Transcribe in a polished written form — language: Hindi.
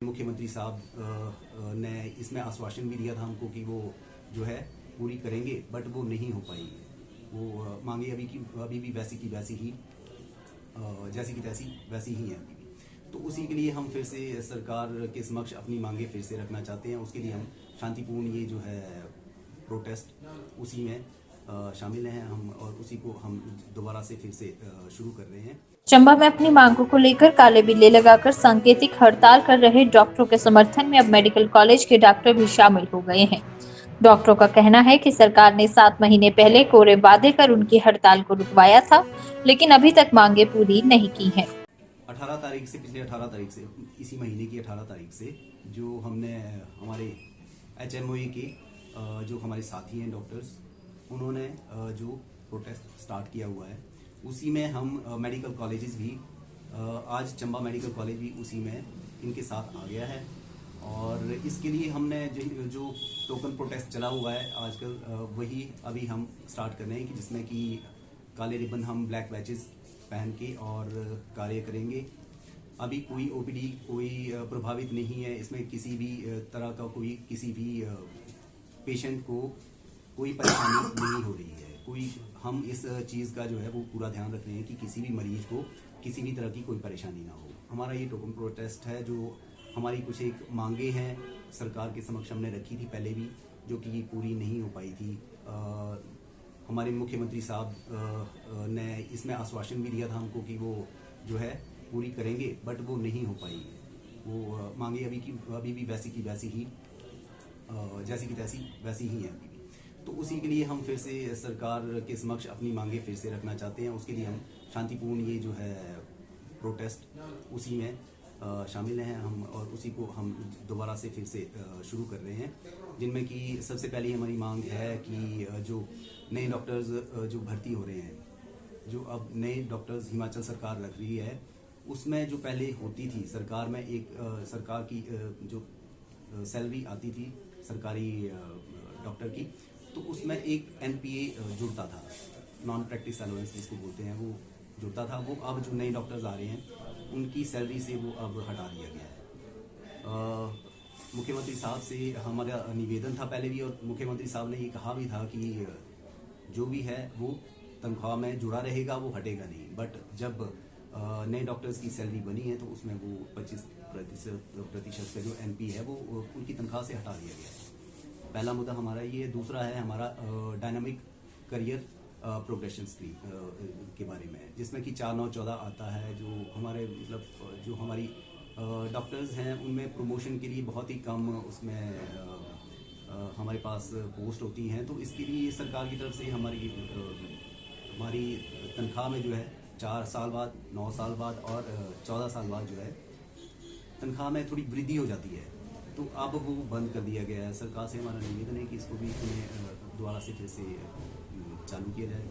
मुख्यमंत्री साहब ने इसमें आश्वासन भी दिया था हमको कि वो जो है पूरी करेंगे, बट वो नहीं हो पाई। वो मांगे अभी भी वैसी की वैसी ही, जैसी की तैसी वैसी ही हैं अभी भी। तो उसी के लिए हम फिर से सरकार के समक्ष अपनी मांगे फिर से रखना चाहते हैं। उसके लिए हम शांतिपूर्ण ये जो है प्रोटेस्ट, उसी में शामिल हैं हम, और उसी को हम दोबारा से फिर से शुरू कर रहे हैं। चंबा में अपनी मांगों को लेकर काले बिल्ले लगाकर सांकेतिक हड़ताल कर रहे डॉक्टरों के समर्थन में अब मेडिकल कॉलेज के डॉक्टर भी शामिल हो गए हैं। डॉक्टरों का कहना है कि सरकार ने 7 महीने पहले कोरे वादे कर उनकी हड़ताल को रुकवाया था, लेकिन अभी तक मांगे पूरी नहीं की हैं। 18 तारीख से, पिछले 18 तारीख से, इसी महीने की 18 तारीख से जो हमने हमारे HMOE के जो हमारे साथी हैं डॉक्टर्स, उन्होंने जो प्रोटेस्ट स्टार्ट किया हुआ है, उसी में हम मेडिकल कॉलेजेस भी, आज चंबा मेडिकल कॉलेज भी उसी में इनके साथ आ गया है। और इसके लिए हमने जो टोकन प्रोटेस्ट चला हुआ है आजकल, वही अभी हम स्टार्ट कर रहे हैं, कि जिसमें कि काले रिबन हम ब्लैक बैचेस पहन के और कार्य करेंगे। अभी कोई OPD कोई प्रभावित नहीं है, इसमें किसी भी तरह का कोई किसी भी पेशेंट को कोई परेशानी नहीं हो रही है। हम इस चीज़ का जो है वो पूरा ध्यान रख रहे हैं कि किसी भी मरीज को किसी भी तरह की कोई परेशानी ना हो। हमारा ये टोकन प्रोटेस्ट है, जो हमारी कुछ एक मांगे हैं सरकार के समक्ष हमने रखी थी पहले भी, जो कि पूरी नहीं हो पाई थी। हमारे मुख्यमंत्री साहब ने इसमें आश्वासन भी दिया था हमको कि वो जो है पूरी करेंगे, बट वो नहीं हो पाई। वो मांगे अभी भी वैसी की वैसी ही, जैसी की तैसी वैसी ही हैं अभी भी। तो उसी के लिए हम फिर से सरकार के समक्ष अपनी मांगे फिर से रखना चाहते हैं। उसके लिए हम शांतिपूर्ण ये जो है प्रोटेस्ट, उसी में शामिल हैं हम, और उसी को हम दोबारा से फिर से शुरू कर रहे हैं। जिनमें कि सबसे पहली हमारी मांग है कि जो नए डॉक्टर्स जो भर्ती हो रहे हैं, जो अब नए डॉक्टर्स हिमाचल सरकार रख रही है, उसमें जो पहले होती थी सरकार में एक सरकार की जो सैलरी आती थी सरकारी डॉक्टर की, तो उसमें एक NPA जुड़ता था, नॉन प्रैक्टिस अलाउंस जिसको बोलते हैं, वो जुड़ता था। वो अब जो नए डॉक्टर्स आ रहे हैं उनकी सैलरी से वो अब हटा दिया गया है। मुख्यमंत्री साहब से हमारा निवेदन था पहले भी, और मुख्यमंत्री साहब ने ये कहा भी था कि जो भी है वो तनख्वाह में जुड़ा रहेगा, वो हटेगा नहीं। बट जब नए डॉक्टर्स की सैलरी बनी है तो उसमें वो 25% का जो NP है वो उनकी तनख्वाह से हटा दिया गया है। पहला मुद्दा हमारा ये। दूसरा है हमारा डायनामिक करियर प्रोग्रेशन स्कीम के बारे में, जिसमें कि 4-9-14 आता है। जो हमारे मतलब जो हमारी डॉक्टर्स हैं उनमें प्रमोशन के लिए बहुत ही कम उसमें हमारे पास पोस्ट होती हैं। तो इसके लिए सरकार की तरफ से हमारी तनख्वाह में जो है 4 साल बाद, 9 साल बाद और 14 साल बाद जो है तनख्वाह में थोड़ी वृद्धि हो जाती है। तो अब वो बंद कर दिया गया है। सरकार से हमारा निवेदन है कि इसको भी दोबारा से फिर से चालू किया जाए।